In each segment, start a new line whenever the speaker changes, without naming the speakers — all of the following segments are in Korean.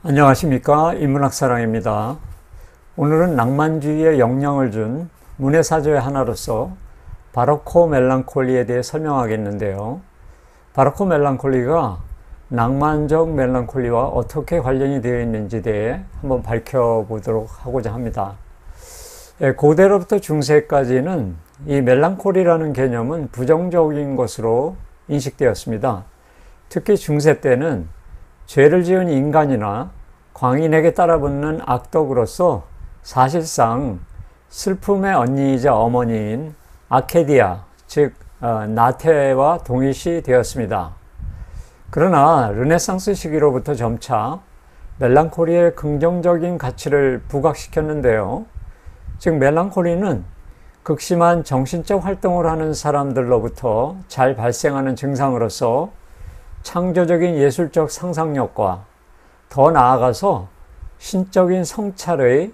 안녕하십니까, 인문학사랑입니다. 오늘은 낭만주의에 영향을 준 문해사조의 하나로서 바로코 멜랑콜리에 대해 설명하겠는데요. 바로코 멜랑콜리가 낭만적 멜랑콜리와 어떻게 관련이 되어 있는지에 대해 한번 밝혀보도록 하고자 합니다. 고대로부터 중세까지는 이 멜랑콜리라는 개념은 부정적인 것으로 인식되었습니다. 특히 중세 때는 죄를 지은 인간이나 광인에게 따라붙는 악덕으로서 사실상 슬픔의 언니이자 어머니인 아케디아, 즉 나태와 동일시 되었습니다. 그러나 르네상스 시기로부터 점차 멜랑콜리의 긍정적인 가치를 부각시켰는데요. 즉 멜랑콜리는 극심한 정신적 활동을 하는 사람들로부터 잘 발생하는 증상으로서 창조적인 예술적 상상력과 더 나아가서 신적인 성찰의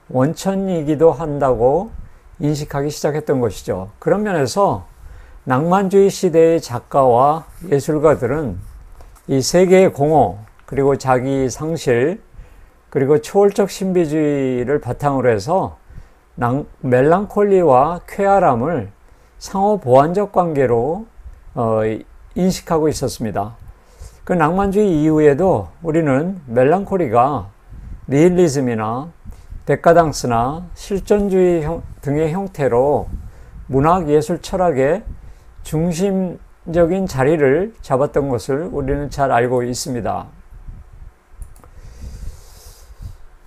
원천이기도 한다고 인식하기 시작했던 것이죠. 그런 면에서 낭만주의 시대의 작가와 예술가들은 이 세계의 공허, 그리고 자기 상실, 그리고 초월적 신비주의를 바탕으로 해서 멜랑콜리와 쾌활함을 상호 보완적 관계로 인식하고 있었습니다. 그 낭만주의 이후에도 우리는 멜랑콜리가 니힐리즘이나 데카당스나 실존주의 등의 형태로 문학, 예술, 철학의 중심적인 자리를 잡았던 것을 우리는 잘 알고 있습니다.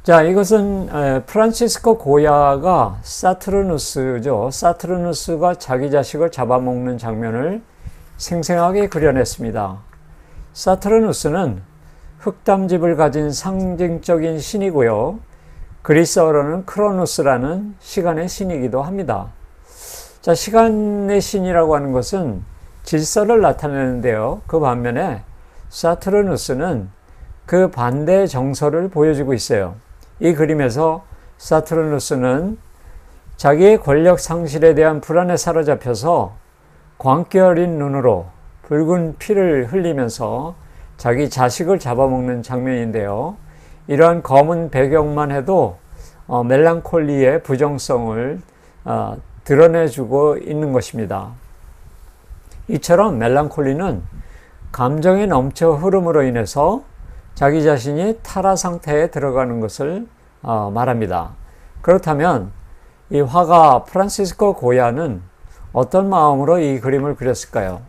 자, 이것은 프란치스코 고야가 사투르누스죠. 사투르누스가 자기 자식을 잡아먹는 장면을 생생하게 그려냈습니다. 사투르누스는 흙담집을 가진 상징적인 신이고요. 그리스어로는 크로노스라는 시간의 신이기도 합니다. 자, 시간의 신이라고 하는 것은 질서를 나타내는데요. 그 반면에 사투르누스는 그 반대의 정서를 보여주고 있어요. 이 그림에서 사투르누스는 자기의 권력 상실에 대한 불안에 사로잡혀서 광기 어린 눈으로 붉은 피를 흘리면서 자기 자식을 잡아먹는 장면인데요. 이러한 검은 배경만 해도 멜랑콜리의 부정성을 드러내주고 있는 것입니다. 이처럼 멜랑콜리는 감정의 넘쳐 흐름으로 인해서 자기 자신이 탈화 상태에 들어가는 것을 말합니다. 그렇다면 이 화가 프란시스코 고야는 어떤 마음으로 이 그림을 그렸을까요?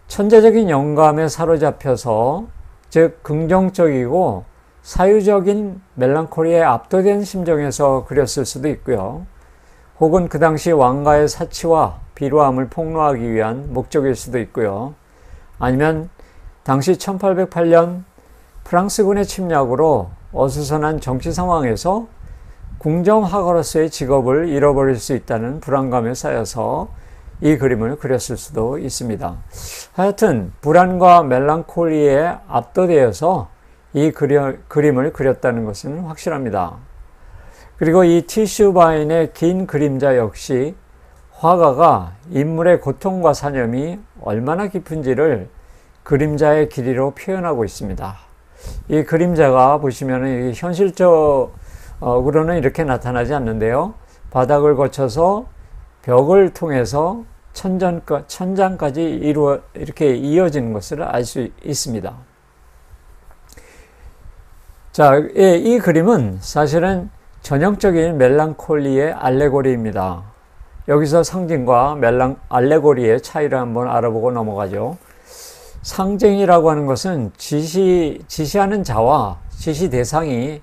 천재적인 영감에 사로잡혀서, 즉 긍정적이고 사유적인 멜랑콜리에 압도된 심정에서 그렸을 수도 있고요. 혹은 그 당시 왕가의 사치와 비루함을 폭로하기 위한 목적일 수도 있고요. 아니면 당시 1808년 프랑스군의 침략으로 어수선한 정치 상황에서 궁정화가로서의 직업을 잃어버릴 수 있다는 불안감에 쌓여서 이 그림을 그렸을 수도 있습니다. 하여튼 불안과 멜랑콜리에 압도되어서 이 그림을 그렸다는 것은 확실합니다. 그리고 이 티슈바인의 긴 그림자 역시 화가가 인물의 고통과 사념이 얼마나 깊은지를 그림자의 길이로 표현하고 있습니다. 이 그림자가 보시면 현실적으로는 이렇게 나타나지 않는데요. 바닥을 거쳐서 벽을 통해서 천장까지 이렇게 이어지는 것을 알 수 있습니다. 자, 이 그림은 사실은 전형적인 멜랑콜리의 알레고리입니다. 여기서 상징과 알레고리의 차이를 한번 알아보고 넘어가죠. 상징이라고 하는 것은 지시하는 자와 지시 대상이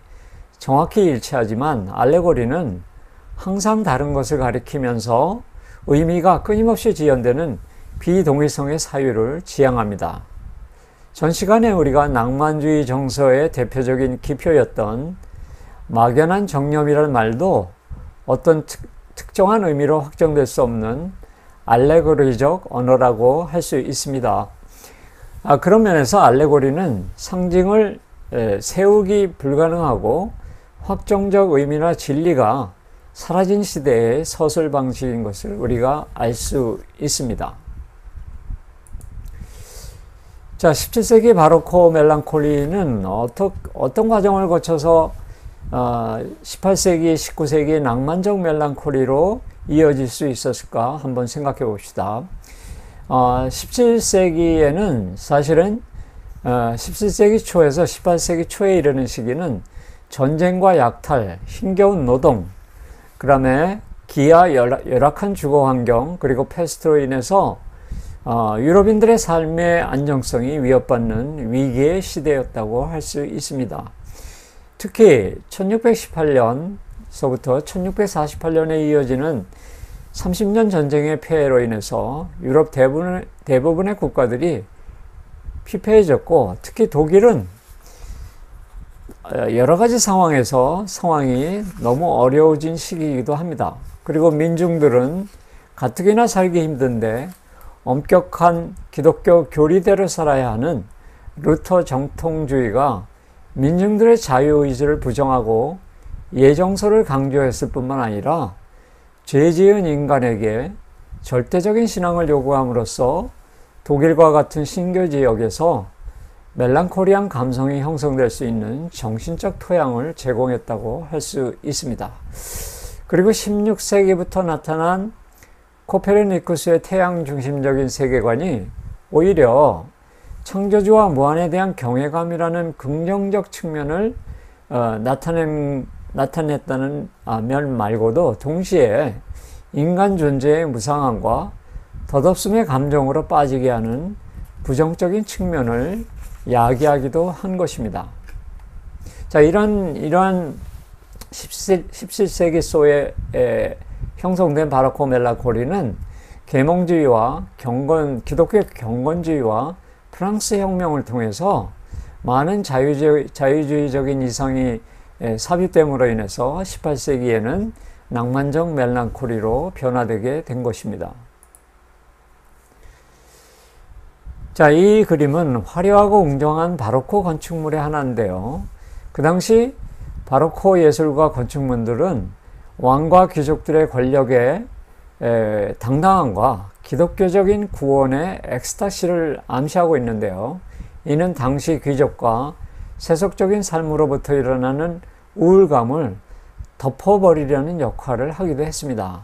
정확히 일치하지만 알레고리는 항상 다른 것을 가리키면서 의미가 끊임없이 지연되는 비동일성의 사유를 지향합니다. 전 시간에 우리가 낭만주의 정서의 대표적인 기표였던 막연한 정념이라는 말도 어떤 특정한 의미로 확정될 수 없는 알레고리적 언어라고 할 수 있습니다. 그런 면에서 알레고리는 상징을 세우기 불가능하고 확정적 의미나 진리가 사라진 시대의 서술 방식인 것을 우리가 알 수 있습니다. 자, 17세기 바로코 멜랑콜리는 어떤 과정을 거쳐서 18세기, 19세기 낭만적 멜랑콜리로 이어질 수 있었을까 한번 생각해 봅시다. 17세기에는 사실은 17세기 초에서 18세기 초에 이르는 시기는 전쟁과 약탈, 힘겨운 노동, 그 다음에 기아 열악한 주거 환경, 그리고 패스트로 인해서 유럽인들의 삶의 안정성이 위협받는 위기의 시대였다고 할 수 있습니다. 특히 1618년서부터 1648년에 이어지는 30년 전쟁의 폐해로 인해서 유럽 대부분의 국가들이 피폐해졌고, 특히 독일은 여러 가지 상황이 너무 어려워진 시기이기도 합니다. 그리고 민중들은 가뜩이나 살기 힘든데 엄격한 기독교 교리대로 살아야 하는 루터 정통주의가 민중들의 자유의지를 부정하고 예정서를 강조했을 뿐만 아니라 죄 지은 인간에게 절대적인 신앙을 요구함으로써 독일과 같은 신교 지역에서 멜랑콜리한 감성이 형성될 수 있는 정신적 토양을 제공했다고 할 수 있습니다. 그리고 16세기부터 나타난 코페르니쿠스의 태양 중심적인 세계관이 오히려 창조주와 무한에 대한 경외감이라는 긍정적 측면을 나타냈다는 면 말고도 동시에 인간 존재의 무상함과 덧없음의 감정으로 빠지게 하는 부정적인 측면을 야기하기도 한 것입니다. 자, 이러한 17세기 소에 형성된 바로코 멜랑콜리는 계몽주의와 기독교 경건주의와 프랑스 혁명을 통해서 많은 자유주의적인 이상이 삽입됨으로 인해서 18세기에는 낭만적 멜랑콜리로 변화되게 된 것입니다. 자, 이 그림은 화려하고 웅장한 바로코 건축물의 하나인데요. 그 당시 바로코 예술과 건축물들은 왕과 귀족들의 권력의 당당함과 기독교적인 구원의 엑스타시를 암시하고 있는데요. 이는 당시 귀족과 세속적인 삶으로부터 일어나는 우울감을 덮어버리려는 역할을 하기도 했습니다.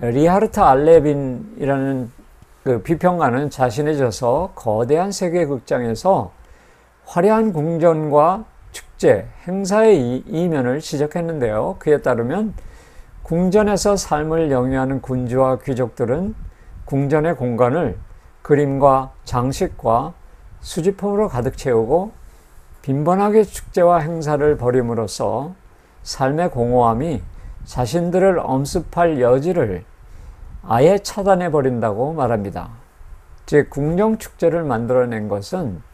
리하르트 알레빈이라는 그 비평가는 자신의 저서 거대한 세계 극장에서 화려한 궁전과 축제, 행사의 이면을 지적했는데요. 그에 따르면 궁전에서 삶을 영위하는 군주와 귀족들은 궁전의 공간을 그림과 장식과 수집품으로 가득 채우고 빈번하게 축제와 행사를 벌임으로써 삶의 공허함이 자신들을 엄습할 여지를 아예 차단해 버린다고 말합니다. 즉, 궁정 축제를 만들어낸 것은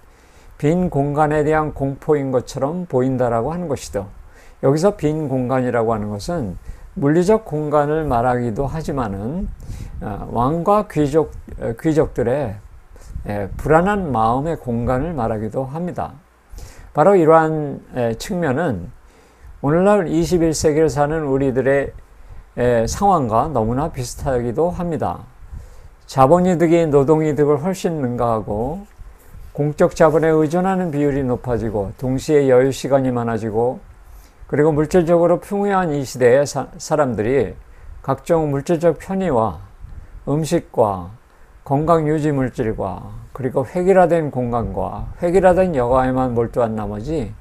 빈 공간에 대한 공포인 것처럼 보인다라고 하는 것이죠. 여기서 빈 공간이라고 하는 것은 물리적 공간을 말하기도 하지만은 왕과 귀족들의 불안한 마음의 공간을 말하기도 합니다. 바로 이러한 측면은 오늘날 21세기를 사는 우리들의 상황과 너무나 비슷하기도 합니다. 자본이득이 노동이득을 훨씬 능가하고 공적 자본에 의존하는 비율이 높아지고 동시에 여유 시간이 많아지고, 그리고 물질적으로 풍요한 이 시대의 사람들이 각종 물질적 편의와 음식과 건강 유지 물질과 그리고 획일화된 공간과 획일화된 여가에만 몰두한 나머지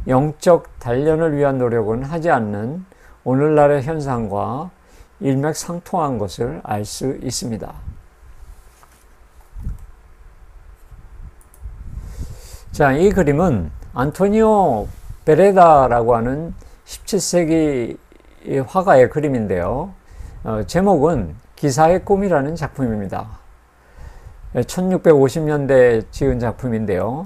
영적 단련을 위한 노력은 하지 않는 오늘날의 현상과 일맥상통한 것을 알 수 있습니다. 자, 이 그림은 안토니오 베레다라고 하는 17세기 화가의 그림인데요. 제목은 기사의 꿈이라는 작품입니다. 1650년대에 지은 작품인데요.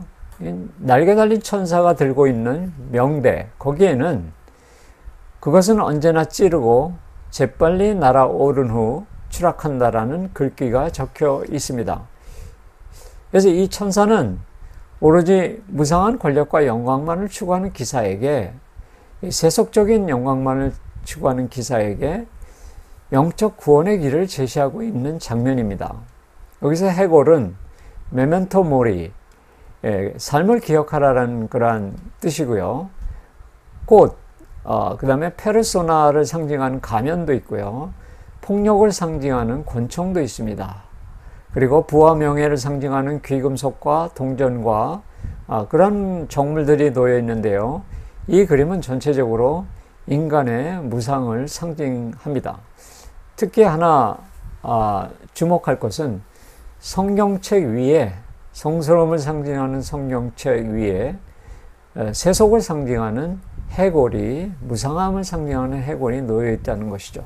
날개 달린 천사가 들고 있는 명대, 거기에는 그것은 언제나 찌르고 재빨리 날아오른 후 추락한다라는 글귀가 적혀 있습니다. 그래서 이 천사는 오로지 무상한 권력과 영광만을 추구하는 기사에게, 세속적인 영광만을 추구하는 기사에게 영적 구원의 길을 제시하고 있는 장면입니다. 여기서 해골은 메멘토 모리, 삶을 기억하라는 그러한 뜻이고요. 꽃, 그 다음에 페르소나를 상징하는 가면도 있고요. 폭력을 상징하는 권총도 있습니다. 그리고 부와 명예를 상징하는 귀금속과 동전과 그런 정물들이 놓여 있는데요. 이 그림은 전체적으로 인간의 무상을 상징합니다. 특히 하나 주목할 것은 성경책 위에, 성스러움을 상징하는 성경책 위에 세속을 상징하는 해골이, 무상함을 상징하는 해골이 놓여 있다는 것이죠.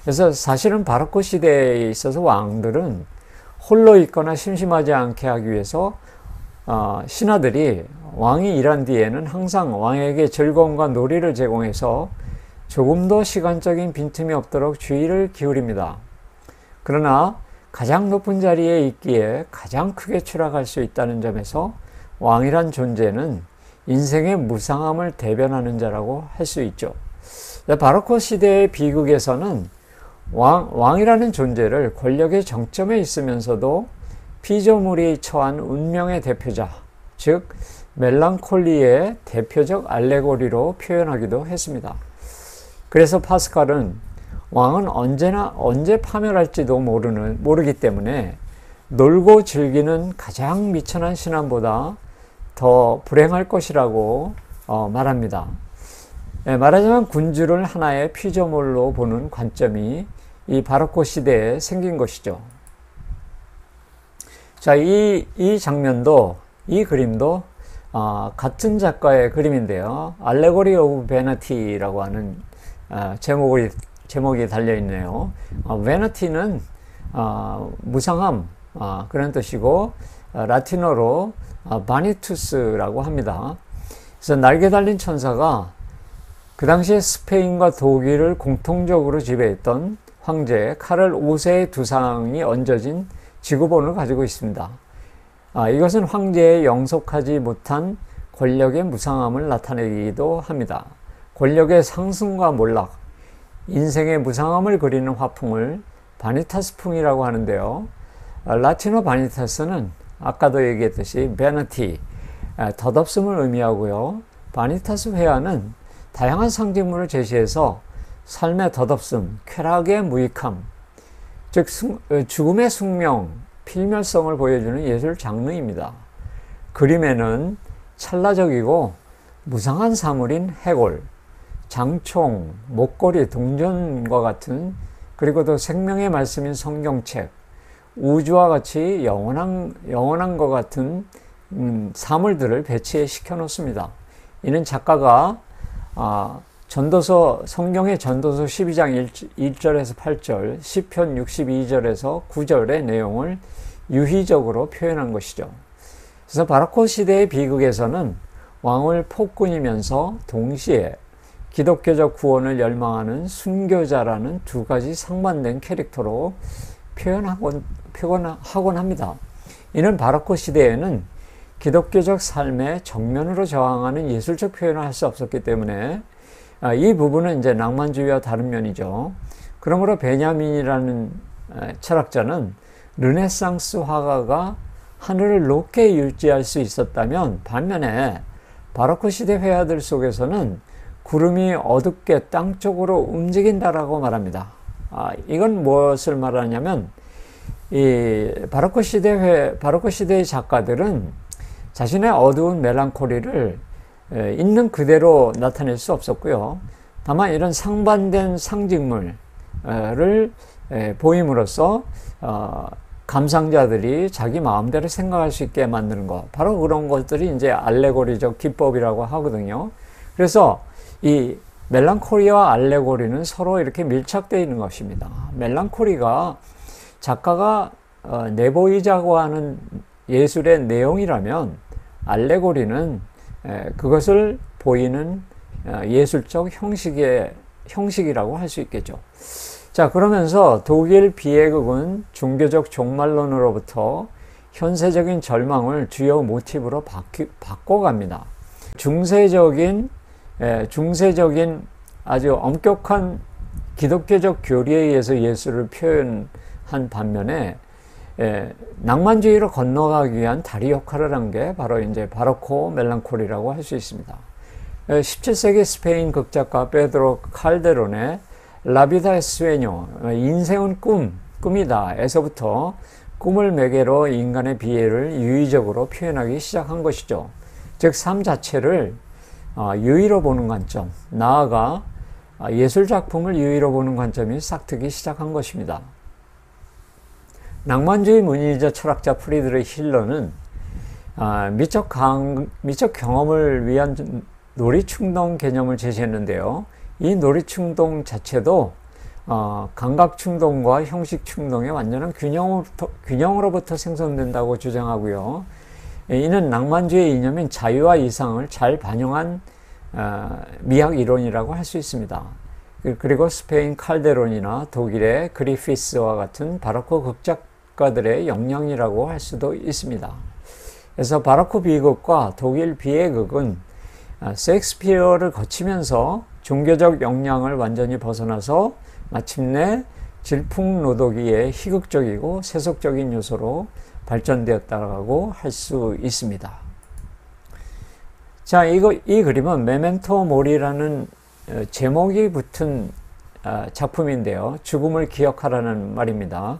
그래서 사실은 바로크 시대에 있어서 왕들은 홀로 있거나 심심하지 않게 하기 위해서 신하들이 왕이 일한 뒤에는 항상 왕에게 즐거움과 놀이를 제공해서 조금 더 시간적인 빈틈이 없도록 주의를 기울입니다. 그러나 가장 높은 자리에 있기에 가장 크게 추락할 수 있다는 점에서 왕이란 존재는 인생의 무상함을 대변하는 자라고 할 수 있죠. 바로크 시대의 비극에서는 왕이라는 존재를 권력의 정점에 있으면서도 피조물이 처한 운명의 대표자, 즉 멜랑콜리의 대표적 알레고리로 표현하기도 했습니다. 그래서 파스칼은 왕은 언제 파멸할지도 모르기 때문에 놀고 즐기는 가장 미천한 신앙보다 더 불행할 것이라고 말합니다. 말하자면 군주를 하나의 피조물로 보는 관점이 이 바로크 시대에 생긴 것이죠. 자, 이 장면도, 이 그림도 같은 작가의 그림인데요. 알레고리 오브 베너티라고 하는 제목이 달려있네요. 베너티는 무상함 그런 뜻이고 라틴어로 바니투스라고 합니다. 그래서 날개 달린 천사가 그 당시에 스페인과 독일을 공통적으로 지배했던 황제 카를 5세의 두상이 얹어진 지구본을 가지고 있습니다. 이것은 황제의 영속하지 못한 권력의 무상함을 나타내기도 합니다. 권력의 상승과 몰락, 인생의 무상함을 그리는 화풍을 바니타스풍이라고 하는데요. 라틴어 바니타스는 아까도 얘기했듯이 베너티, 덧없음을 의미하고요. 바니타스 회화는 다양한 상징물을 제시해서 삶의 덧없음, 쾌락의 무익함, 즉 죽음의 숙명, 필멸성을 보여주는 예술 장르입니다. 그림에는 찰나적이고 무상한 사물인 해골, 장총, 목걸이, 동전과 같은, 그리고 또 생명의 말씀인 성경책, 우주와 같이 영원한 것 같은 사물들을 배치시켜 놓습니다. 이는 작가가 성경의 전도서 12장 1절에서 8절, 시편 62절에서 9절의 내용을 유희적으로 표현한 것이죠. 그래서 바로크 시대의 비극에서는 왕을 폭군이면서 동시에 기독교적 구원을 열망하는 순교자라는 두 가지 상반된 캐릭터로 표현하곤 합니다. 이는 바로크 시대에는 기독교적 삶의 정면으로 저항하는 예술적 표현을 할 수 없었기 때문에 이 부분은 이제 낭만주의와 다른 면이죠. 그러므로 베냐민이라는 철학자는 르네상스 화가가 하늘을 높게 유지할 수 있었다면 반면에 바로크 시대 회화들 속에서는 구름이 어둡게 땅 쪽으로 움직인다라고 말합니다. 이건 무엇을 말하냐면 이 바로크 시대의 작가들은 자신의 어두운 멜랑콜리를 있는 그대로 나타낼 수 없었고요. 다만 이런 상반된 상징물을 보임으로써 감상자들이 자기 마음대로 생각할 수 있게 만드는 것, 바로 그런 것들이 이제 알레고리적 기법이라고 하거든요. 그래서 이 멜랑콜리와 알레고리는 서로 이렇게 밀착되어 있는 것입니다. 멜랑콜리가 작가가 내보이자고 하는 예술의 내용이라면 알레고리는 그것을 보이는 예술적 형식이라고 할 수 있겠죠. 자, 그러면서 독일 비예극은 종교적 종말론으로부터 현세적인 절망을 주요 모티브로 바꿔갑니다. 중세적인 아주 엄격한 기독교적 교리에 의해서 예술을 표현한 반면에 낭만주의로 건너가기 위한 다리 역할을 한 게 바로 이제 바로코 멜랑콜리라고 할 수 있습니다. 17세기 스페인 극작가 페드로 칼데론의 라비다 에스웨뇨, 인생은 꿈이다 에서부터 꿈을 매개로 인간의 비애를 유의적으로 표현하기 시작한 것이죠. 즉 삶 자체를 유의로 보는 관점, 나아가 예술작품을 유의로 보는 관점이 싹트기 시작한 것입니다. 낭만주의 문의자 철학자 프리드리히 힐러는 미적 경험을 위한 놀이충동 개념을 제시했는데요. 이 놀이충동 자체도 감각충동과 형식충동의 완전한 균형으로부터 생성된다고 주장하고요. 이는 낭만주의 이념인 자유와 이상을 잘 반영한 미학 이론이라고 할 수 있습니다. 그리고 스페인 칼데론이나 독일의 그리피스와 같은 바로코 극작가들의 영향이라고 할 수도 있습니다. 그래서 바로코 비극과 독일 비애극은 셰익스피어를 거치면서 종교적 역량을 완전히 벗어나서 마침내 질풍노도기의 희극적이고 세속적인 요소로 발전되었다고 할 수 있습니다. 자, 이 그림은 메멘토 모리라는 제목이 붙은 작품인데요. 죽음을 기억하라는 말입니다.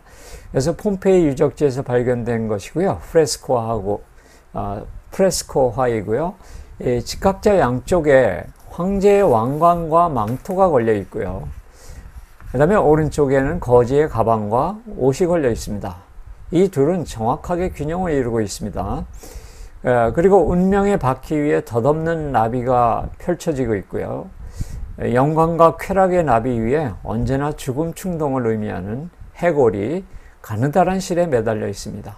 그래서 폼페이 유적지에서 발견된 것이고요. 프레스코화이고요. 직각자 양쪽에 황제의 왕관과 망토가 걸려 있고요. 그 다음에 오른쪽에는 거지의 가방과 옷이 걸려 있습니다. 이 둘은 정확하게 균형을 이루고 있습니다. 그리고 운명의 바퀴 위에 덧없는 나비가 펼쳐지고 있고요. 영광과 쾌락의 나비 위에 언제나 죽음 충동을 의미하는 해골이 가느다란 실에 매달려 있습니다.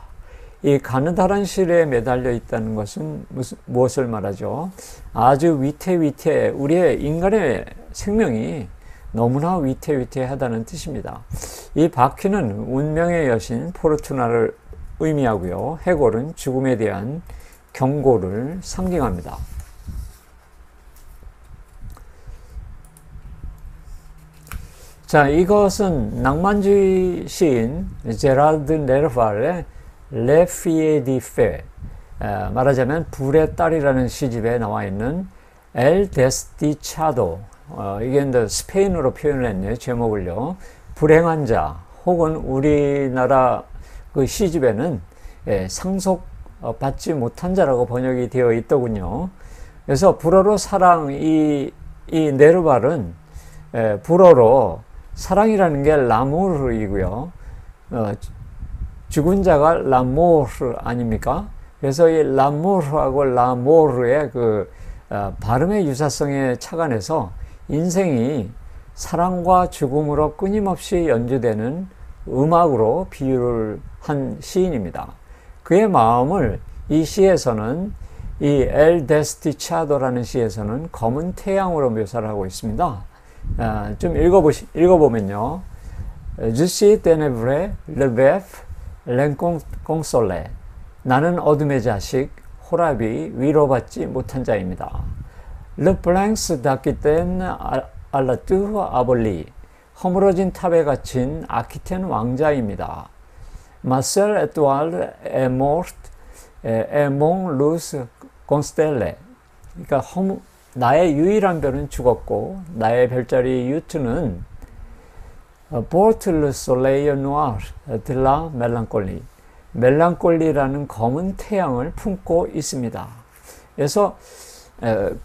이 가느다란 실에 매달려 있다는 것은 무엇을 말하죠? 아주 위태위태, 우리의 인간의 생명이 너무나 위태위태하다는 뜻입니다. 이 바퀴는 운명의 여신 포르투나를 의미하고요. 해골은 죽음에 대한 경고를 상징합니다. 자, 이것은 낭만주의 시인 제라드 네르발의 레 피에 디 페, 말하자면 불의 딸이라는 시집에 나와 있는 엘 데스티차도, 이게 이제 스페인어로 표현을 했네요. 제목을요. 불행한 자, 혹은 우리나라 그 시집에는 상속받지 못한 자라고 번역이 되어 있더군요. 그래서 불어로 사랑, 이 네르발은 불어로 사랑이라는 게 라모르이고요. 죽은 자가 라모르 아닙니까? 그래서 이 라모르하고 라모르의 발음의 유사성에 착안해서 인생이 사랑과 죽음으로 끊임없이 연주되는 음악으로 비유를 한 시인입니다. 그의 마음을 이 시에서는 이 엘 데스티차도라는 시에서는 검은 태양으로 묘사를 하고 있습니다. 좀 읽어보면요. 주시 테네브레 르베프 랭콩솔레, 나는 어둠의 자식 호랍이 위로받지 못한 자입니다. Le Blancs d'Aquitaine à la Tour abolie, 허물어진 탑에 갇힌 아키텐 왕자입니다. Ma seule étoile est morte et mon luz constellée, 그러니까 나의 유일한 별은 죽었고 나의 별자리 유트는 porte le soleil noir de la mélancolie, 멜랑콜리라는 검은 태양을 품고 있습니다. 그래서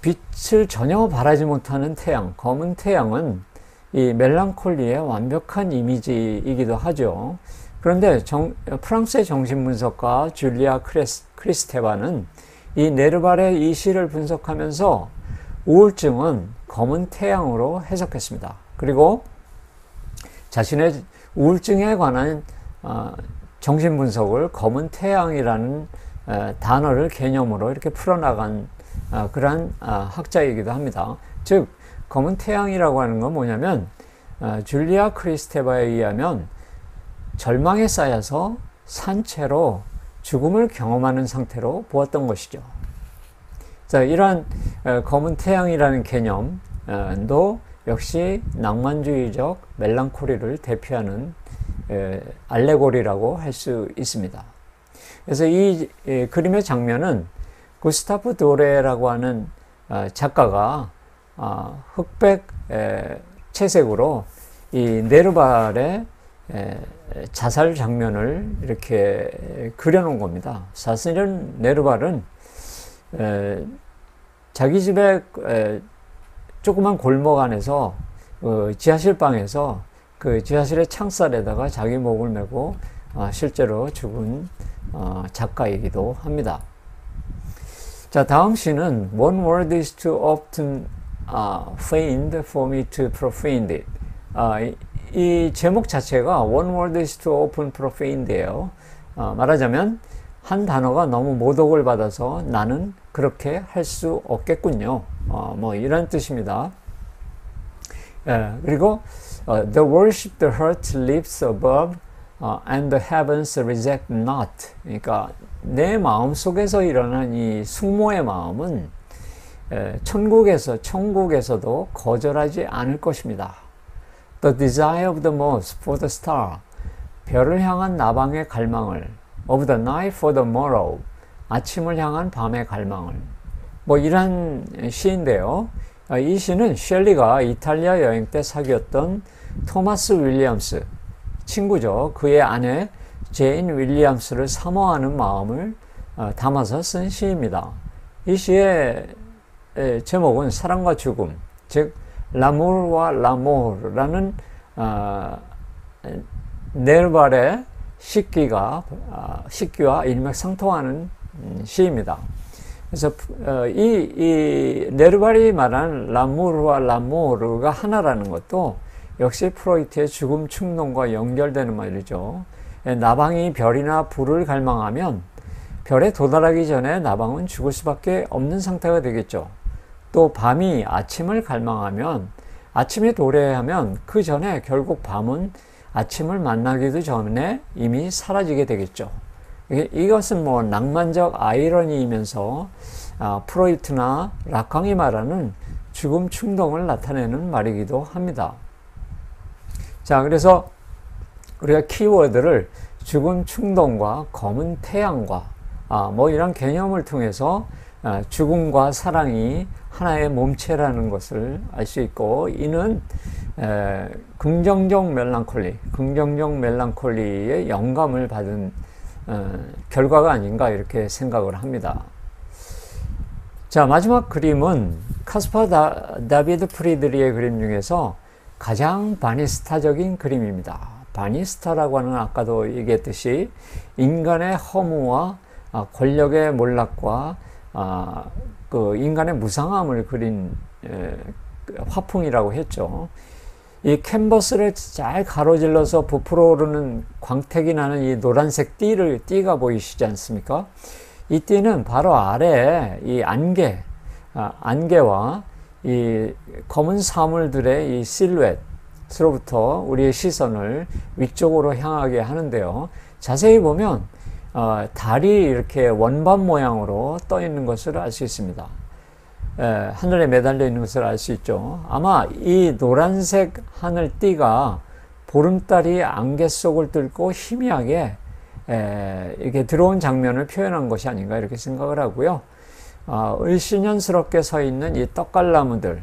빛을 전혀 발하지 못하는 태양, 검은 태양은 이 멜랑콜리의 완벽한 이미지이기도 하죠. 그런데 프랑스의 정신분석가 줄리아 크리스테바는 이 네르발의 이 시를 분석하면서 우울증은 검은 태양으로 해석했습니다. 그리고 자신의 우울증에 관한 정신분석을 검은 태양이라는 단어를 개념으로 이렇게 풀어나간 그러한 학자이기도 합니다. 즉 검은 태양이라고 하는 건 뭐냐면 줄리아 크리스테바에 의하면 절망에 쌓여서 산채로 죽음을 경험하는 상태로 보았던 것이죠. 자, 이러한 검은 태양이라는 개념도 역시 낭만주의적 멜랑콜리를 대표하는 알레고리라고 할 수 있습니다. 그래서 이 그림의 장면은 구스타프 도레라고 하는 작가가 흑백 채색으로 이 네르발의 자살 장면을 이렇게 그려놓은 겁니다. 사실은 네르발은 자기 집에 조그만 골목 안에서 지하실 방에서 그 지하실의 창살에다가 자기 목을 메고 실제로 죽은 작가이기도 합니다. 자, 다음 시는 One word is too often feigned for me to profane it. 이 제목 자체가 One word is too often profaned예요. 말하자면 한 단어가 너무 모독을 받아서 나는 그렇게 할 수 없겠군요. 뭐 이런 뜻입니다. 그리고 The worship the heart lives above and the heavens reject not. 그러니까 내 마음 속에서 일어난 이 숙모의 마음은 천국에서도 거절하지 않을 것입니다. The desire of the most for the star. 별을 향한 나방의 갈망을. Of the night for the morrow. 아침을 향한 밤의 갈망을. 뭐 이런 시인데요. 이 시는 셸리가 이탈리아 여행 때 사귀었던 토마스 윌리엄스 친구죠. 그의 아내 제인 윌리엄스를 사모하는 마음을 담아서 쓴 시입니다. 이 시의 제목은 사랑과 죽음, 즉 라모르와 라모르라는 네르발의 식기와 일맥상통하는 시입니다. 그래서 이 네르발이 말하는 라모르와 라모르가 하나라는 것도 역시 프로이트의 죽음 충동과 연결되는 말이죠. 나방이 별이나 불을 갈망하면 별에 도달하기 전에 나방은 죽을 수밖에 없는 상태가 되겠죠. 또 밤이 아침을 갈망하면 아침이 도래하면 그 전에 결국 밤은 아침을 만나기도 전에 이미 사라지게 되겠죠. 이것은 뭐 낭만적 아이러니이면서 프로이트나 라캉이 말하는 죽음 충동을 나타내는 말이기도 합니다. 자, 그래서 우리가 키워드를 죽음 충동과 검은 태양과 뭐 이런 개념을 통해서 죽음과 사랑이 하나의 몸체라는 것을 알 수 있고, 이는 긍정적 멜랑콜리의 영감을 받은 결과가 아닌가 이렇게 생각을 합니다. 자, 마지막 그림은 카스퍼 다비드 프리드리의 그림 중에서 가장 바니스타적인 그림입니다. 바니스타라고 하는 아까도 얘기했듯이 인간의 허무와 권력의 몰락과 그 인간의 무상함을 그린 화풍이라고 했죠. 이 캔버스를 잘 가로질러서 부풀어 오르는 광택이 나는 이 노란색 띠가 보이시지 않습니까? 이 띠는 바로 아래에 이 안개와 이 검은 사물들의 이 실루엣으로부터 우리의 시선을 위쪽으로 향하게 하는데요. 자세히 보면 달이 이렇게 원반 모양으로 떠 있는 것을 알 수 있습니다. 하늘에 매달려 있는 것을 알 수 있죠. 아마 이 노란색 하늘띠가 보름달이 안개 속을 뚫고 희미하게 이렇게 들어온 장면을 표현한 것이 아닌가 이렇게 생각을 하고요. 을씨년스럽게 서 있는 이 떡갈나무들의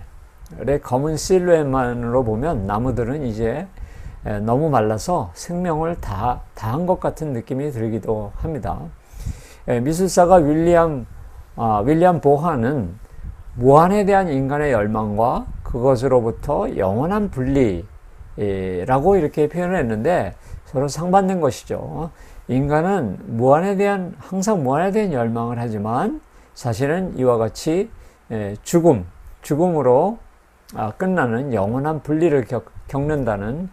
검은 실루엣만으로 보면 나무들은 이제 너무 말라서 생명을 다한 것 같은 느낌이 들기도 합니다. 미술사가 윌리엄 보하는 무한에 대한 인간의 열망과 그것으로부터 영원한 분리라고 이렇게 표현을 했는데 서로 상반된 것이죠. 인간은 항상 무한에 대한 열망을 하지만 사실은 이와 같이 죽음으로 끝나는 영원한 분리를 겪는다는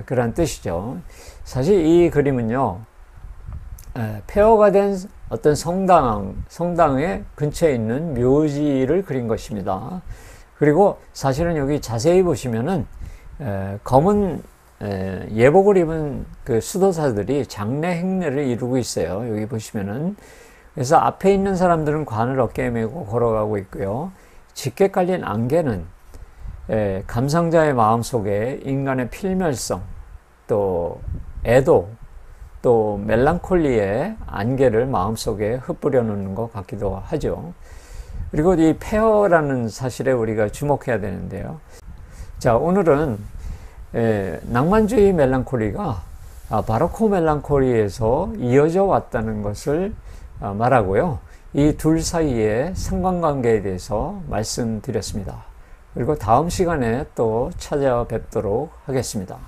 그런 뜻이죠. 사실 이 그림은요, 폐허가 된 어떤 성당의 근처에 있는 묘지를 그린 것입니다. 그리고 사실은 여기 자세히 보시면은 검은 예복을 입은 그 수도사들이 장례 행례를 이루고 있어요. 여기 보시면은. 그래서 앞에 있는 사람들은 관을 어깨에 메고 걸어가고 있고요. 짙게 깔린 안개는 감상자의 마음속에 인간의 필멸성, 또 애도, 또 멜랑콜리의 안개를 마음속에 흩뿌려 놓는 것 같기도 하죠. 그리고 이 폐허라는 사실에 우리가 주목해야 되는데요. 자, 오늘은 낭만주의 멜랑콜리가 바로코 멜랑콜리에서 이어져 왔다는 것을 말하고요. 이 둘 사이의 상관관계에 대해서 말씀드렸습니다. 그리고 다음 시간에 또 찾아뵙도록 하겠습니다.